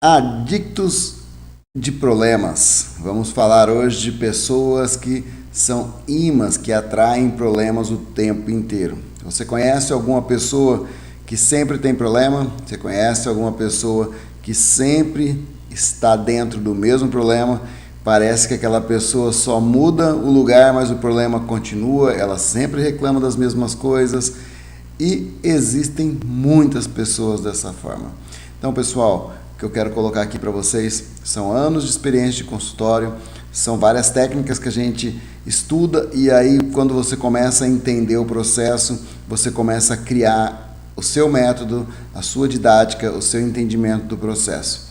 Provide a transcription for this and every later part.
Adictos de problemas. Vamos falar hoje de pessoas que são imãs, que atraem problemas o tempo inteiro. Você conhece alguma pessoa que sempre tem problema? Você conhece alguma pessoa que sempre está dentro do mesmo problema? Parece que aquela pessoa só muda o lugar, mas o problema continua, ela sempre reclama das mesmas coisas e existem muitas pessoas dessa forma. Então, pessoal, o que eu quero colocar aqui para vocês são anos de experiência de consultório, são várias técnicas que a gente estuda e aí quando você começa a entender o processo, você começa a criar o seu método, a sua didática, o seu entendimento do processo.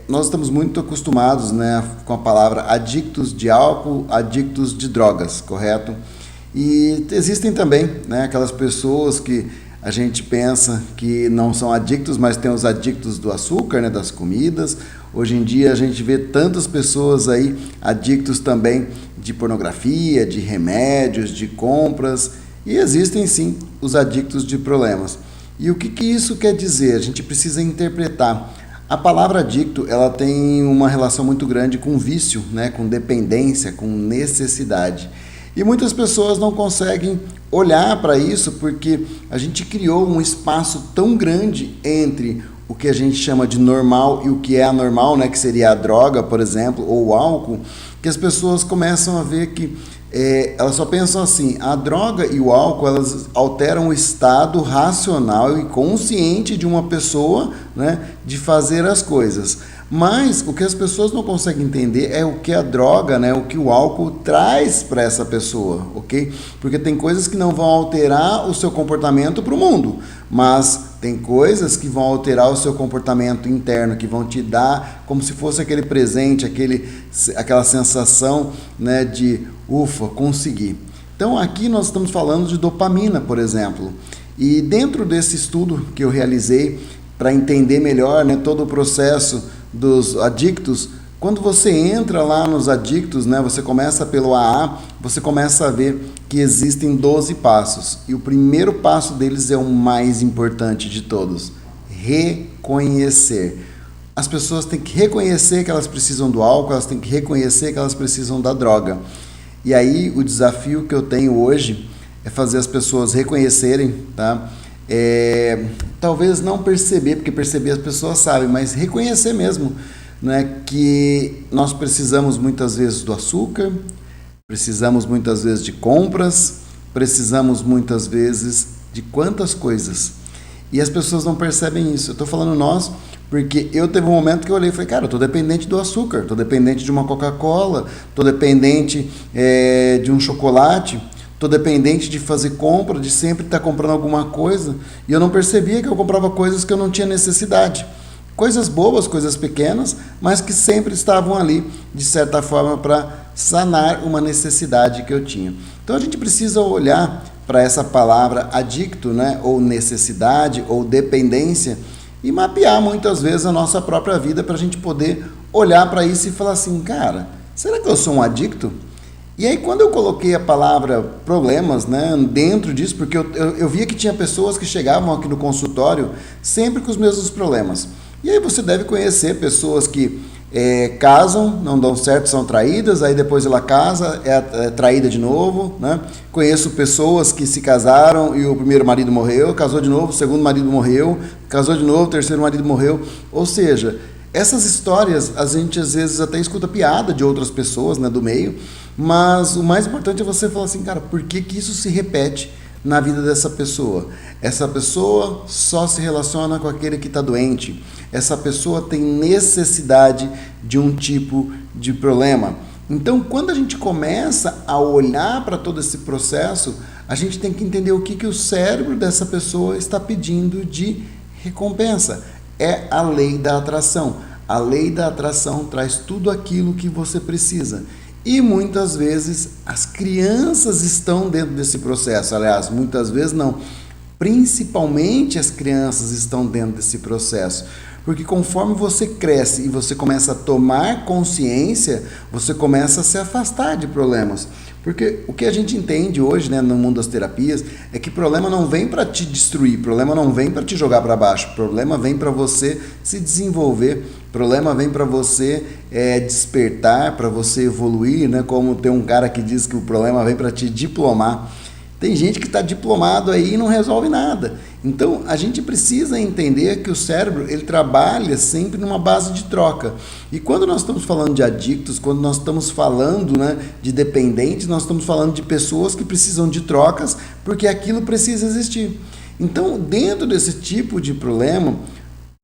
Nós estamos muito acostumados, né, com a palavra adictos de álcool, adictos de drogas, correto? E existem também, né, aquelas pessoas que a gente pensa que não são adictos, mas tem os adictos do açúcar, né, das comidas. Hoje em dia a gente vê tantas pessoas aí adictos também de pornografia, de remédios, de compras. E existem sim os adictos de problemas. E o que isso quer dizer? A gente precisa interpretar. A palavra adicto, ela tem uma relação muito grande com vício, né, com dependência, com necessidade. E muitas pessoas não conseguem olhar para isso porque a gente criou um espaço tão grande entre o que a gente chama de normal e o que é anormal, né, que seria a droga, por exemplo, ou o álcool, que as pessoas começam a ver que elas só pensam assim, a droga e o álcool, elas alteram o estado racional e consciente de uma pessoa, né, de fazer as coisas. Mas o que as pessoas não conseguem entender é o que a droga, né, o que o álcool traz para essa pessoa, ok? Porque tem coisas que não vão alterar o seu comportamento para o mundo, mas tem coisas que vão alterar o seu comportamento interno, que vão te dar como se fosse aquele presente, aquela sensação, né, de ufa, consegui. Então aqui nós estamos falando de dopamina, por exemplo. E dentro desse estudo que eu realizei para entender melhor, né, todo o processo dos adictos, quando você entra lá nos adictos, né, você começa pelo AA, você começa a ver que existem 12 passos. E o primeiro passo deles é o mais importante de todos: reconhecer. As pessoas têm que reconhecer que elas precisam do álcool, elas têm que reconhecer que elas precisam da droga. E aí o desafio que eu tenho hoje é fazer as pessoas reconhecerem, tá? Talvez não perceber, porque perceber as pessoas sabem, mas reconhecer mesmo, né, que nós precisamos muitas vezes do açúcar, precisamos muitas vezes de compras, precisamos muitas vezes de quantas coisas. E as pessoas não percebem isso. Eu estou falando nós, porque eu teve um momento que eu olhei e falei, cara, eu estou dependente do açúcar, estou dependente de uma Coca-Cola, estou dependente de um chocolate, estou dependente de fazer compra, de sempre estar comprando alguma coisa, e eu não percebia que eu comprava coisas que eu não tinha necessidade. Coisas bobas, coisas pequenas, mas que sempre estavam ali, de certa forma, para sanar uma necessidade que eu tinha. Então a gente precisa olhar para essa palavra adicto, né, ou necessidade, ou dependência, e mapear muitas vezes a nossa própria vida para a gente poder olhar para isso e falar assim, cara, será que eu sou um adicto? E aí quando eu coloquei a palavra problemas, né, dentro disso, porque eu via que tinha pessoas que chegavam aqui no consultório sempre com os mesmos problemas. E aí você deve conhecer pessoas que casam, não dão certo, são traídas, aí depois ela casa, é traída de novo, né? Conheço pessoas que se casaram e o primeiro marido morreu, casou de novo, o segundo marido morreu, casou de novo, o terceiro marido morreu. Ou seja, essas histórias a gente às vezes até escuta piada de outras pessoas, né, do meio, mas o mais importante é você falar assim, cara, por que isso se repete na vida dessa pessoa? Essa pessoa só se relaciona com aquele que está doente. Essa pessoa tem necessidade de um tipo de problema. Então, quando a gente começa a olhar para todo esse processo, a gente tem que entender o que o cérebro dessa pessoa está pedindo de recompensa. É a lei da atração. A lei da atração traz tudo aquilo que você precisa. E muitas vezes as crianças estão dentro desse processo. Aliás, muitas vezes não. Principalmente as crianças estão dentro desse processo. Porque conforme você cresce e você começa a tomar consciência, você começa a se afastar de problemas. Porque o que a gente entende hoje, né, no mundo das terapias, é que problema não vem para te destruir, problema não vem para te jogar para baixo, problema vem para você se desenvolver, problema vem para você despertar, para você evoluir, né? Como tem um cara que diz que o problema vem para te diplomar. Tem gente que está diplomado aí e não resolve nada. Então, a gente precisa entender que o cérebro, ele trabalha sempre numa base de troca. E quando nós estamos falando de adictos, quando nós estamos falando, né, de dependentes, nós estamos falando de pessoas que precisam de trocas, porque aquilo precisa existir. Então, dentro desse tipo de problema,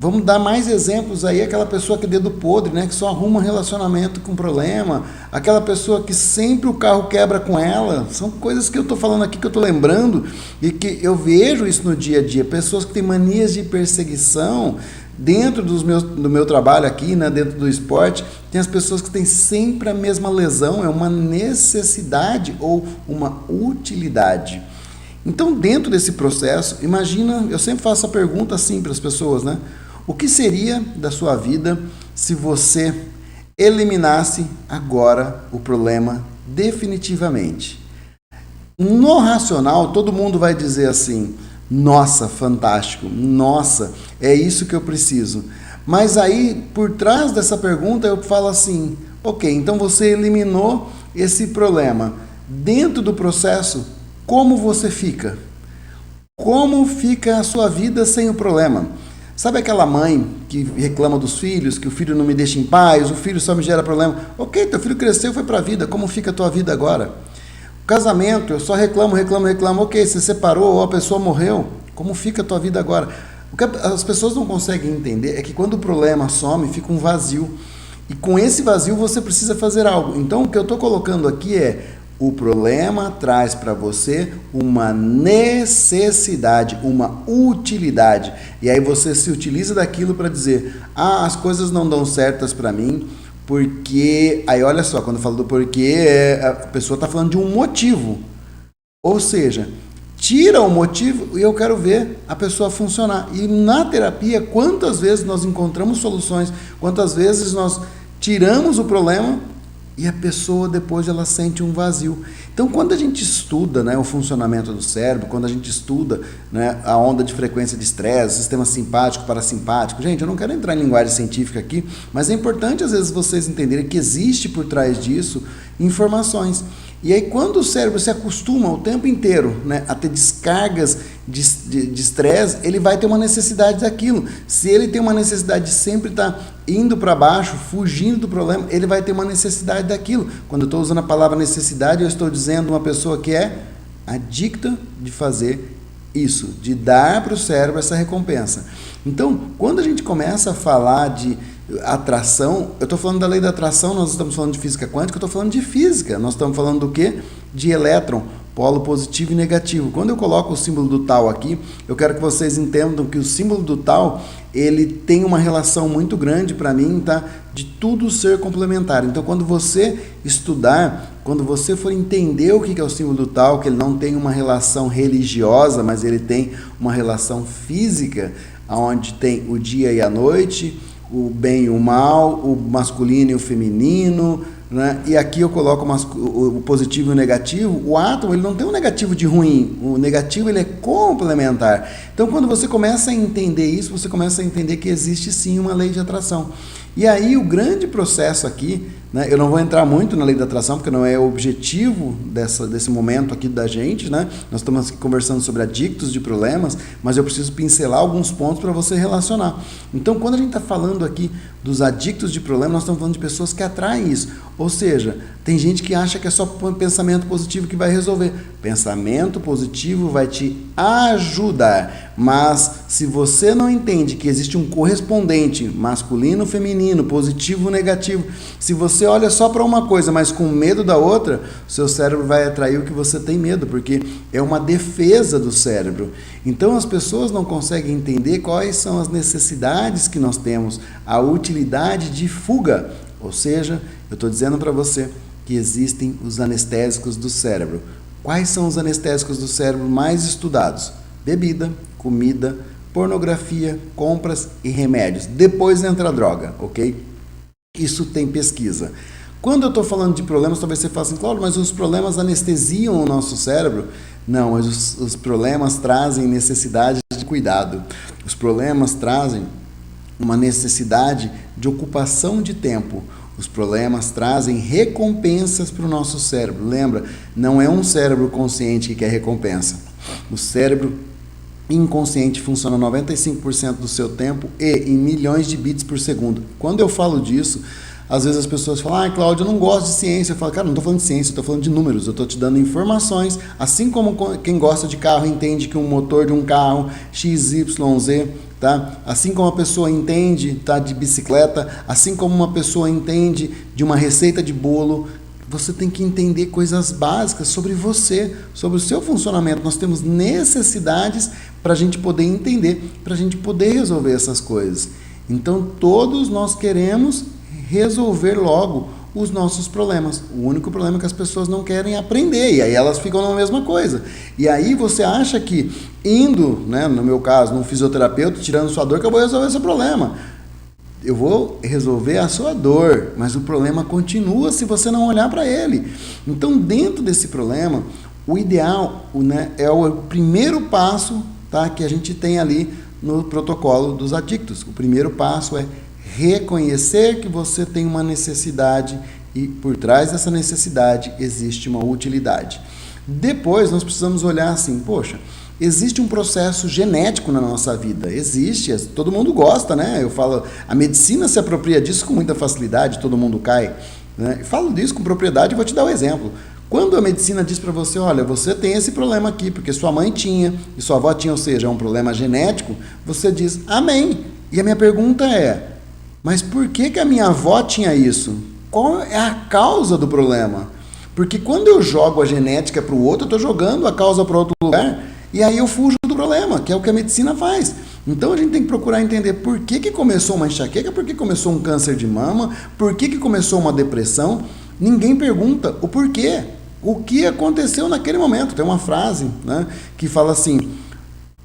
vamos dar mais exemplos aí, aquela pessoa que é dedo podre, né, que só arruma relacionamento com problema, aquela pessoa que sempre o carro quebra com ela, são coisas que eu estou falando aqui, que eu estou lembrando, e que eu vejo isso no dia a dia, pessoas que têm manias de perseguição, dentro do meu trabalho aqui, né, dentro do esporte, tem as pessoas que têm sempre a mesma lesão, é uma necessidade ou uma utilidade. Então, dentro desse processo, imagina, eu sempre faço a pergunta assim para as pessoas, né? O que seria da sua vida se você eliminasse agora o problema definitivamente? No racional, todo mundo vai dizer assim, nossa, fantástico, nossa, é isso que eu preciso. Mas aí, por trás dessa pergunta, eu falo assim, ok, então você eliminou esse problema. Dentro do processo, como você fica? Como fica a sua vida sem o problema? Sabe aquela mãe que reclama dos filhos, que o filho não me deixa em paz, o filho só me gera problema? Ok, teu filho cresceu, foi para a vida, como fica a tua vida agora? O casamento, eu só reclamo, ok, você separou ou a pessoa morreu, como fica a tua vida agora? O que as pessoas não conseguem entender é que quando o problema some, fica um vazio. E com esse vazio você precisa fazer algo. Então o que eu estou colocando aqui é, o problema traz para você uma necessidade, uma utilidade. E aí você se utiliza daquilo para dizer, as coisas não dão certas para mim, porque... Aí olha só, quando eu falo do porquê, a pessoa está falando de um motivo. Ou seja, tira o motivo e eu quero ver a pessoa funcionar. E na terapia, quantas vezes nós encontramos soluções, quantas vezes nós tiramos o problema e a pessoa depois ela sente um vazio. Então, quando a gente estuda, né, o funcionamento do cérebro, quando a gente estuda, né, a onda de frequência de estresse, sistema simpático, parasimpático, gente, eu não quero entrar em linguagem científica aqui, mas é importante às vezes vocês entenderem que existe por trás disso informações. E aí, quando o cérebro se acostuma o tempo inteiro, né, a ter descargas de estresse, ele vai ter uma necessidade daquilo. Se ele tem uma necessidade de sempre estar indo para baixo, fugindo do problema, ele vai ter uma necessidade daquilo. Quando eu estou usando a palavra necessidade, eu estou dizendo uma pessoa que é adicta de fazer isso, de dar para o cérebro essa recompensa. Então, quando a gente começa a falar de atração, eu estou falando da lei da atração, nós estamos falando de física quântica, eu estou falando de física, nós estamos falando do quê? De elétron, polo positivo e negativo. Quando eu coloco o símbolo do tal aqui, eu quero que vocês entendam que o símbolo do tal, ele tem uma relação muito grande para mim, tá? De tudo ser complementar. Então, quando você estudar, quando você for entender o que é o símbolo do tal, que ele não tem uma relação religiosa, mas ele tem uma relação física, onde tem o dia e a noite, o bem e o mal, o masculino e o feminino, né? E aqui eu coloco o positivo e o negativo. O átomo, ele não tem um negativo de ruim, o negativo ele é complementar. Então, quando você começa a entender isso, você começa a entender que existe sim uma lei de atração. E aí o grande processo aqui, né, eu não vou entrar muito na lei da atração, porque não é o objetivo desse momento aqui da gente, né? Nós estamos aqui conversando sobre adictos de problemas, mas eu preciso pincelar alguns pontos para você relacionar. Então, quando a gente está falando aqui dos adictos de problemas, nós estamos falando de pessoas que atraem isso. Ou seja, tem gente que acha que é só pensamento positivo que vai resolver. Pensamento positivo vai te ajudar, mas se você não entende que existe um correspondente masculino, feminino, positivo, negativo, se você olha só para uma coisa, mas com medo da outra, seu cérebro vai atrair o que você tem medo, porque é uma defesa do cérebro. Então as pessoas não conseguem entender quais são as necessidades que nós temos, a utilidade de fuga. Ou seja, eu estou dizendo para você que existem os anestésicos do cérebro. Quais são os anestésicos do cérebro mais estudados? Bebida, comida, pornografia, compras e remédios. Depois entra a droga, ok? Isso tem pesquisa. Quando eu estou falando de problemas, talvez você fale assim, Cláudio, mas os problemas anestesiam o nosso cérebro? Não, mas os problemas trazem necessidade de cuidado. Os problemas trazem uma necessidade de ocupação de tempo. Os problemas trazem recompensas para o nosso cérebro. Lembra, não é um cérebro consciente que quer recompensa. O cérebro inconsciente funciona 95% do seu tempo e em milhões de bits por segundo. Quando eu falo disso, às vezes as pessoas falam, Cláudio, eu não gosto de ciência. Eu falo, cara, não estou falando de ciência, eu estou falando de números, eu estou te dando informações, assim como quem gosta de carro entende que um motor de um carro XYZ, tá? Assim como a pessoa entende, tá, de bicicleta, assim como uma pessoa entende de uma receita de bolo, você tem que entender coisas básicas sobre você, sobre o seu funcionamento. Nós temos necessidades para a gente poder entender, para a gente poder resolver essas coisas. Então, todos nós queremos resolver logo os nossos problemas. O único problema é que as pessoas não querem aprender, e aí elas ficam na mesma coisa. E aí você acha que indo, né, no meu caso, num fisioterapeuta, tirando sua dor, que eu vou resolver seu problema. Eu vou resolver a sua dor, mas o problema continua se você não olhar para ele. Então, dentro desse problema, o ideal, né, é o primeiro passo, tá, que a gente tem ali no protocolo dos adictos. O primeiro passo é reconhecer que você tem uma necessidade e por trás dessa necessidade existe uma utilidade. Depois nós precisamos olhar assim, poxa, existe um processo genético na nossa vida, existe, todo mundo gosta, né? Eu falo, a medicina se apropria disso com muita facilidade, todo mundo cai, né? Eu falo disso com propriedade e vou te dar um exemplo. Quando a medicina diz para você, olha, você tem esse problema aqui, porque sua mãe tinha e sua avó tinha, ou seja, é um problema genético, você diz, amém. E a minha pergunta é, mas por que a minha avó tinha isso? Qual é a causa do problema? Porque quando eu jogo a genética para o outro, eu estou jogando a causa para outro lugar, e aí eu fujo do problema, que é o que a medicina faz. Então a gente tem que procurar entender por que começou uma enxaqueca, por que começou um câncer de mama, por que começou uma depressão. Ninguém pergunta o porquê, o que aconteceu naquele momento. Tem uma frase, né, que fala assim,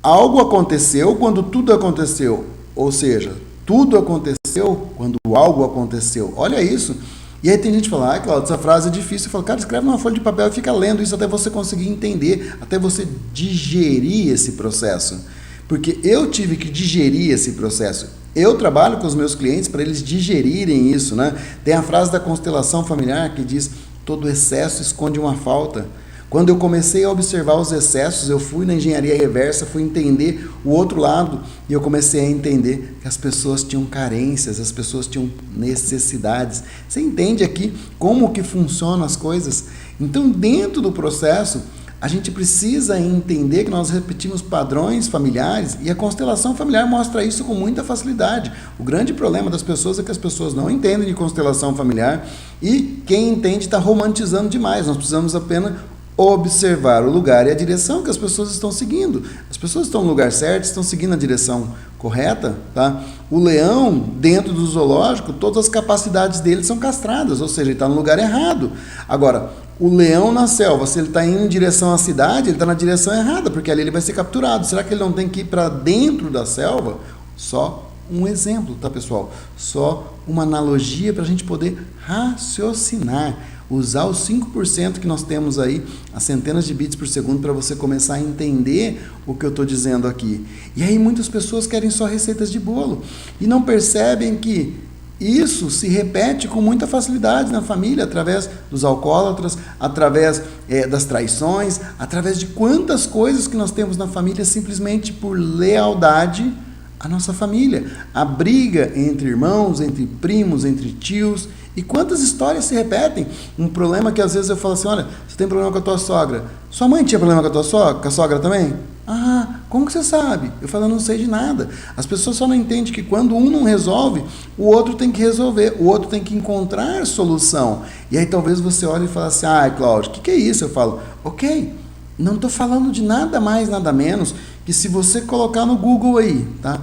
algo aconteceu quando tudo aconteceu, ou seja, tudo aconteceu quando algo aconteceu. Olha isso. E aí tem gente que fala, Cláudio, essa frase é difícil. Eu falo, cara, escreve numa folha de papel e fica lendo isso até você conseguir entender, até você digerir esse processo. Porque eu tive que digerir esse processo. Eu trabalho com os meus clientes para eles digerirem isso, né? Tem a frase da constelação familiar que diz, todo excesso esconde uma falta. Quando eu comecei a observar os excessos, eu fui na engenharia reversa, fui entender o outro lado e eu comecei a entender que as pessoas tinham carências, as pessoas tinham necessidades. Você entende aqui como que funcionam as coisas? Então, dentro do processo, a gente precisa entender que nós repetimos padrões familiares e a constelação familiar mostra isso com muita facilidade. O grande problema das pessoas é que as pessoas não entendem de constelação familiar e quem entende está romantizando demais. Nós precisamos apenas observar o lugar e a direção que as pessoas estão seguindo. As pessoas estão no lugar certo, estão seguindo a direção correta, tá? O leão, dentro do zoológico, todas as capacidades dele são castradas, ou seja, ele está no lugar errado. Agora, o leão na selva, se ele está indo em direção à cidade, ele está na direção errada, porque ali ele vai ser capturado. Será que ele não tem que ir para dentro da selva? Só um exemplo, tá, pessoal? Só uma analogia para a gente poder raciocinar. Usar os 5% que nós temos aí, as centenas de bits por segundo, para você começar a entender o que eu estou dizendo aqui. E aí muitas pessoas querem só receitas de bolo e não percebem que isso se repete com muita facilidade na família, através dos alcoólatras, através das traições, através de quantas coisas que nós temos na família simplesmente por lealdade à nossa família. A briga entre irmãos, entre primos, entre tios. E quantas histórias se repetem? Um problema que às vezes eu falo assim, olha, você tem problema com a tua sogra. Sua mãe tinha problema com a tua sogra? Com a sogra também? Ah, como que você sabe? Eu falo, eu não sei de nada. As pessoas só não entendem que quando um não resolve, o outro tem que resolver, o outro tem que encontrar solução. E aí talvez você olhe e fale assim, Cláudio, o que é isso? Eu falo, ok, não estou falando de nada mais, nada menos, que se você colocar no Google aí, tá?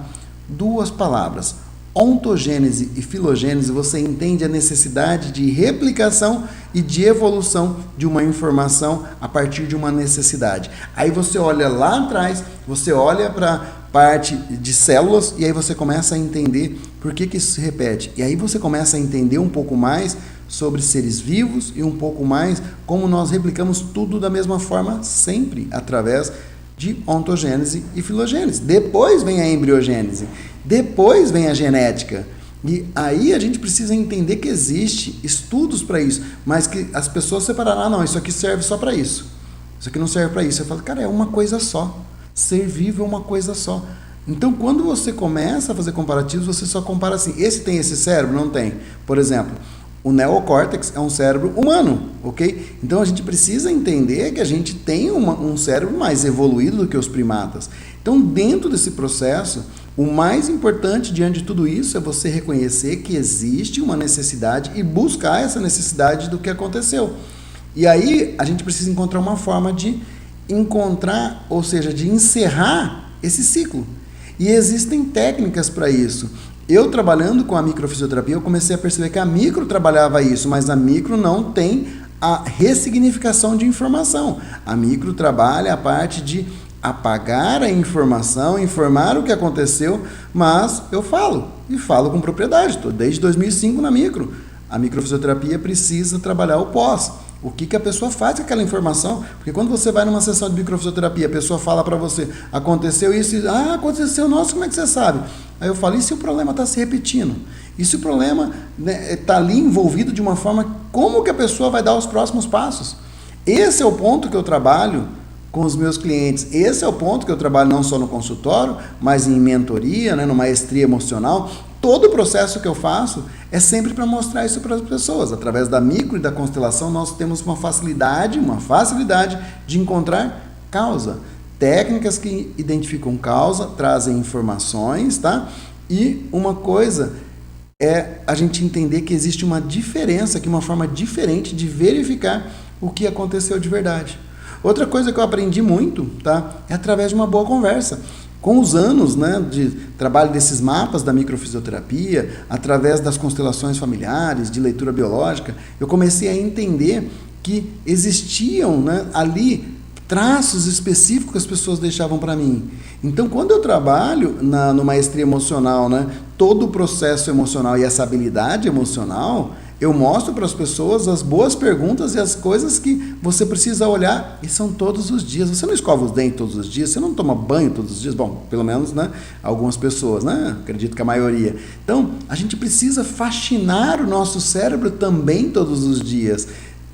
2 palavras, ontogênese e filogênese, você entende a necessidade de replicação e de evolução de uma informação a partir de uma necessidade. Aí você olha lá atrás, você olha para parte de células, e aí você começa a entender por que isso se repete. E aí você começa a entender um pouco mais sobre seres vivos e um pouco mais como nós replicamos tudo da mesma forma sempre, através de ontogênese e filogênese. Depois vem a embriogênese, depois vem a genética. E aí a gente precisa entender que existe estudos para isso, mas que as pessoas separaram, não, isso aqui serve só para isso. Isso aqui não serve para isso. Eu falo, cara, é uma coisa só. Ser vivo é uma coisa só. Então, quando você começa a fazer comparativos, você só compara assim, esse tem esse cérebro? Não tem. Por exemplo, o neocórtex é um cérebro humano, ok? Então, a gente precisa entender que a gente tem um cérebro mais evoluído do que os primatas. Então, dentro desse processo, o mais importante diante de tudo isso é você reconhecer que existe uma necessidade e buscar essa necessidade do que aconteceu. E aí, a gente precisa encontrar uma forma de encontrar, ou seja, de encerrar esse ciclo. E existem técnicas para isso. Eu trabalhando com a microfisioterapia, eu comecei a perceber que a micro trabalhava isso, mas a micro não tem a ressignificação de informação. A micro trabalha a parte de apagar a informação, informar o que aconteceu, mas eu falo, e falo com propriedade. Estou desde 2005 na micro. A microfisioterapia precisa trabalhar o pós. O que a pessoa faz com aquela informação? Porque quando você vai numa sessão de microfisioterapia, a pessoa fala para você, aconteceu isso, aconteceu, nossa, como é que você sabe? Aí eu falo, e se o problema está se repetindo? E se o problema está ali envolvido de uma forma, como que a pessoa vai dar os próximos passos? Esse é o ponto que eu trabalho com os meus clientes. Esse é o ponto que eu trabalho não só no consultório, mas em mentoria, no maestria emocional. Todo o processo que eu faço é sempre para mostrar isso para as pessoas. Através da micro e da constelação, nós temos uma facilidade de encontrar causa. Técnicas que identificam causa, trazem informações, tá? E uma coisa é a gente entender que existe uma diferença, que uma forma diferente de verificar o que aconteceu de verdade. Outra coisa que eu aprendi muito, tá? É através de uma boa conversa. Com os anos, de trabalho desses mapas da microfisioterapia, através das constelações familiares, de leitura biológica, eu comecei a entender que existiam, ali traços específicos que as pessoas deixavam para mim. Então, quando eu trabalho no maestria emocional, todo o processo emocional e essa habilidade emocional, eu mostro para as pessoas as boas perguntas e as coisas que você precisa olhar, e são todos os dias. Você não escova os dentes todos os dias, você não toma banho todos os dias, bom, pelo menos algumas pessoas, acredito que a maioria. Então, a gente precisa faxinar o nosso cérebro também todos os dias,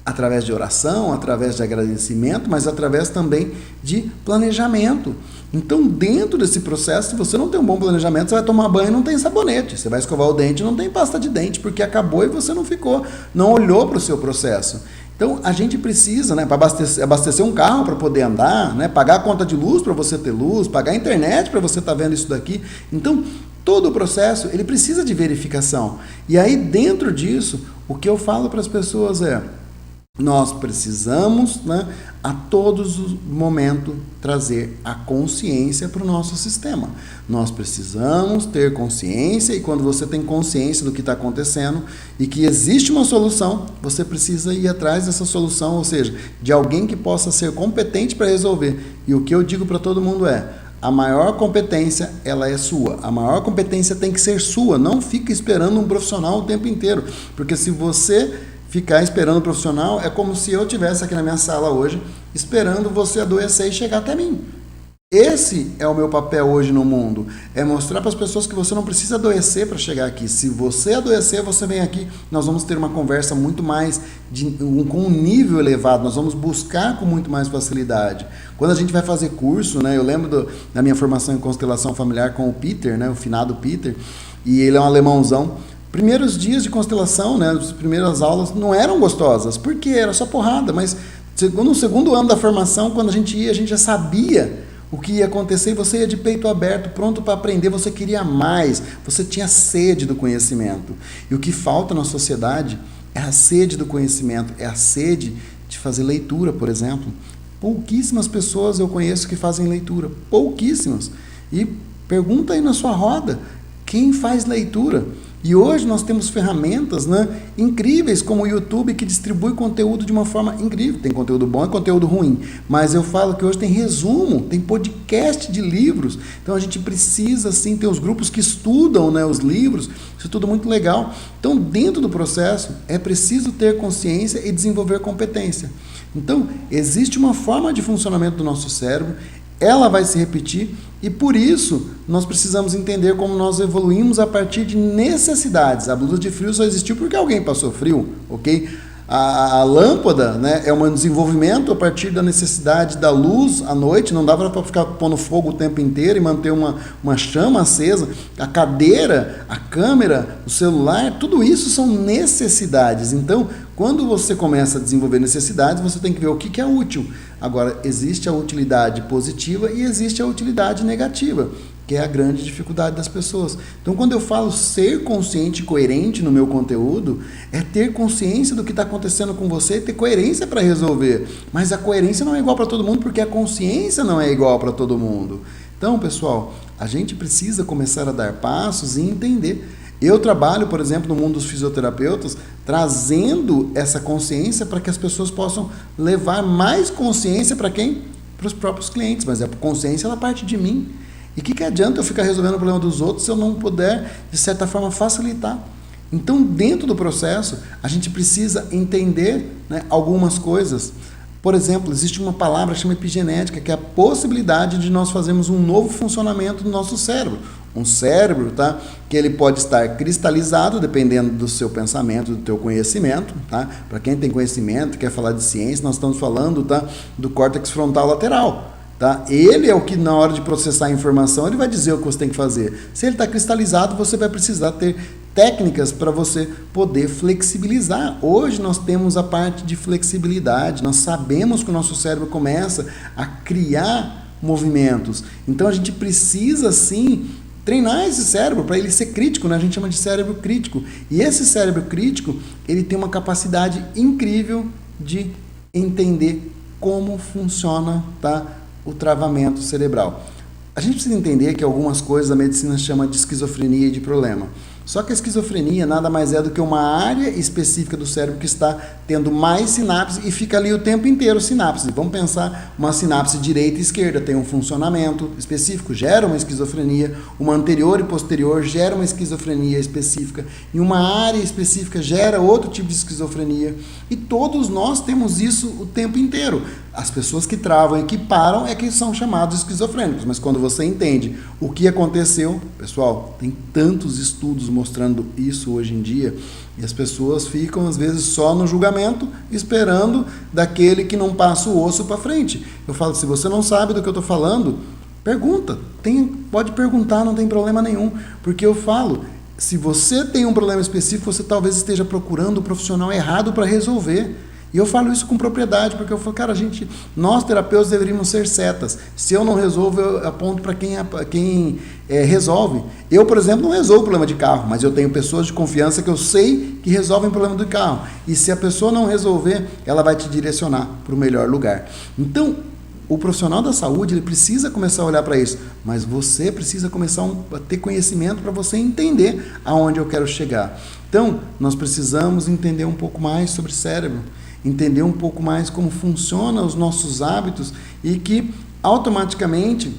através de oração, através de agradecimento, mas através também de planejamento. Então, dentro desse processo, se você não tem um bom planejamento, você vai tomar banho e não tem sabonete. Você vai escovar o dente e não tem pasta de dente, porque acabou e você não olhou para o seu processo. Então, a gente precisa, para abastecer um carro para poder andar, pagar a conta de luz para você ter luz, pagar a internet para você estar vendo isso daqui. Então, todo o processo, ele precisa de verificação. E aí, dentro disso, o que eu falo para as pessoas é: nós precisamos, a todos os momentos, trazer a consciência para o nosso sistema. Nós precisamos ter consciência, e quando você tem consciência do que está acontecendo e que existe uma solução, você precisa ir atrás dessa solução, ou seja, de alguém que possa ser competente para resolver. E o que eu digo para todo mundo é: a maior competência, ela é sua. A maior competência tem que ser sua. Não fica esperando um profissional o tempo inteiro, porque se você ficar esperando o profissional, é como se eu estivesse aqui na minha sala hoje, esperando você adoecer e chegar até mim. Esse é o meu papel hoje no mundo, é mostrar para as pessoas que você não precisa adoecer para chegar aqui. Se você adoecer, você vem aqui, nós vamos ter uma conversa muito mais, com um nível elevado, nós vamos buscar com muito mais facilidade. Quando a gente vai fazer curso, eu lembro da minha formação em constelação familiar com o Peter, o finado Peter, e ele é um alemãozão. Primeiros dias de constelação, as primeiras aulas não eram gostosas, porque era só porrada, mas no segundo ano da formação, quando a gente já sabia o que ia acontecer, e você ia de peito aberto, pronto para aprender, você queria mais, você tinha sede do conhecimento. E o que falta na sociedade é a sede do conhecimento, é a sede de fazer leitura, por exemplo. Pouquíssimas pessoas eu conheço que fazem leitura, pouquíssimas. E pergunta aí na sua roda, quem faz leitura? E hoje nós temos ferramentas, né, incríveis como o YouTube, que distribui conteúdo de uma forma incrível. Tem conteúdo bom e conteúdo ruim, mas eu falo que hoje tem resumo, tem podcast de livros. Então a gente precisa sim ter os grupos que estudam, né, os livros, isso é tudo muito legal. Então dentro do processo é preciso ter consciência e desenvolver competência. Então existe uma forma de funcionamento do nosso cérebro, ela vai se repetir e por isso nós precisamos entender como nós evoluímos a partir de necessidades. A blusa de frio só existiu porque alguém passou frio, ok? A lâmpada, né, é um desenvolvimento a partir da necessidade da luz à noite, não dava para ficar pondo fogo o tempo inteiro e manter uma chama acesa. A cadeira, a câmera, o celular, tudo isso são necessidades. Então, quando você começa a desenvolver necessidades, você tem que ver o que é útil. Agora, existe a utilidade positiva e existe a utilidade negativa, que é a grande dificuldade das pessoas. Então, quando eu falo ser consciente e coerente no meu conteúdo, é ter consciência do que está acontecendo com você e ter coerência para resolver. Mas a coerência não é igual para todo mundo, porque a consciência não é igual para todo mundo. Então, pessoal, a gente precisa começar a dar passos e entender. Eu trabalho, por exemplo, no mundo dos fisioterapeutas, trazendo essa consciência para que as pessoas possam levar mais consciência para quem? Para os próprios clientes. Mas a consciência, ela parte de mim. E o que adianta eu ficar resolvendo o problema dos outros se eu não puder, de certa forma, facilitar? Então, dentro do processo, a gente precisa entender, né, algumas coisas. Por exemplo, existe uma palavra chamada epigenética, que é a possibilidade de nós fazermos um novo funcionamento do nosso cérebro. Um cérebro, tá, que ele pode estar cristalizado, dependendo do seu pensamento, do teu conhecimento. Tá? Para quem tem conhecimento, quer falar de ciência, nós estamos falando, tá, do córtex frontal lateral. Tá? Ele é o que, na hora de processar a informação, ele vai dizer o que você tem que fazer. Se ele está cristalizado, você vai precisar ter técnicas para você poder flexibilizar. Hoje nós temos a parte de flexibilidade, nós sabemos que o nosso cérebro começa a criar movimentos. Então a gente precisa sim treinar esse cérebro para ele ser crítico, né? A gente chama de cérebro crítico. E esse cérebro crítico, ele tem uma capacidade incrível de entender como funciona, tá, o travamento cerebral. A gente precisa entender que algumas coisas a medicina chama de esquizofrenia e de problema. Só que a esquizofrenia nada mais é do que uma área específica do cérebro que está tendo mais sinapses e fica ali o tempo inteiro sinapse. Vamos pensar uma sinapse direita e esquerda, tem um funcionamento específico, gera uma esquizofrenia, uma anterior e posterior gera uma esquizofrenia específica, e uma área específica gera outro tipo de esquizofrenia, e todos nós temos isso o tempo inteiro. As pessoas que travam e que param é que são chamados esquizofrênicos, mas quando você entende o que aconteceu, pessoal, tem tantos estudos mostrando isso hoje em dia, e as pessoas ficam às vezes só no julgamento, esperando daquele que não passa o osso para frente. Eu falo, se você não sabe do que eu estou falando, pergunta, pode perguntar, não tem problema nenhum, porque eu falo, se você tem um problema específico, você talvez esteja procurando o profissional errado para resolver. E eu falo isso com propriedade, porque eu falo, cara, nós terapeutas deveríamos ser setas. Se eu não resolvo, eu aponto para quem resolve. Eu, por exemplo, não resolvo o problema de carro, mas eu tenho pessoas de confiança que eu sei que resolvem o problema do carro. E se a pessoa não resolver, ela vai te direcionar para o melhor lugar. Então, o profissional da saúde, ele precisa começar a olhar para isso, mas você precisa começar a ter conhecimento para você entender aonde eu quero chegar. Então, nós precisamos entender um pouco mais sobre cérebro, entender um pouco mais como funcionam os nossos hábitos e que automaticamente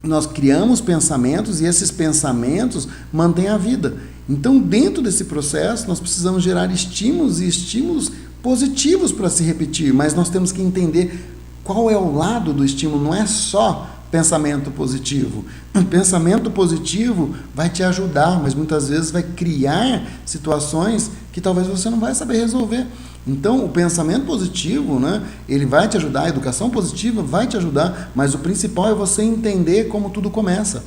nós criamos pensamentos e esses pensamentos mantêm a vida. Então, dentro desse processo, nós precisamos gerar estímulos e estímulos positivos para se repetir, mas nós temos que entender qual é o lado do estímulo, não é só pensamento positivo. O pensamento positivo vai te ajudar, mas muitas vezes vai criar situações que talvez você não vai saber resolver. Então, o pensamento positivo, né, ele vai te ajudar, a educação positiva vai te ajudar, mas o principal é você entender como tudo começa.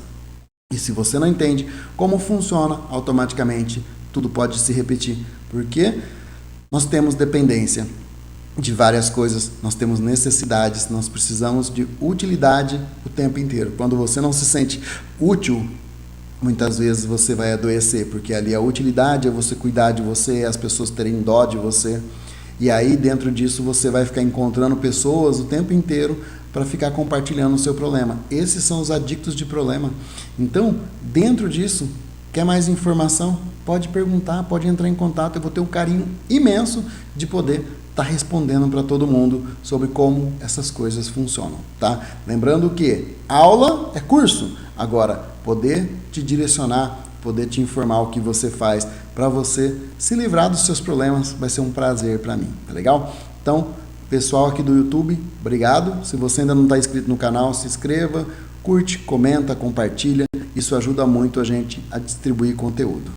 E se você não entende como funciona, automaticamente tudo pode se repetir. Porque nós temos dependência de várias coisas, nós temos necessidades, nós precisamos de utilidade o tempo inteiro. Quando você não se sente útil, muitas vezes você vai adoecer, porque ali a utilidade é você cuidar de você, as pessoas terem dó de você, e aí dentro disso você vai ficar encontrando pessoas o tempo inteiro para ficar compartilhando o seu problema. Esses são os adictos de problema. Então, dentro disso, quer mais informação? pode perguntar, pode entrar em contato, eu vou ter um carinho imenso de poder estar respondendo para todo mundo sobre como essas coisas funcionam, tá? Lembrando que aula é curso, agora poder te direcionar, poder te informar o que você faz para você se livrar dos seus problemas vai ser um prazer para mim, tá legal? Então, pessoal aqui do YouTube, obrigado. Se você ainda não está inscrito no canal, se inscreva, curte, comenta, compartilha. Isso ajuda muito a gente a distribuir conteúdo.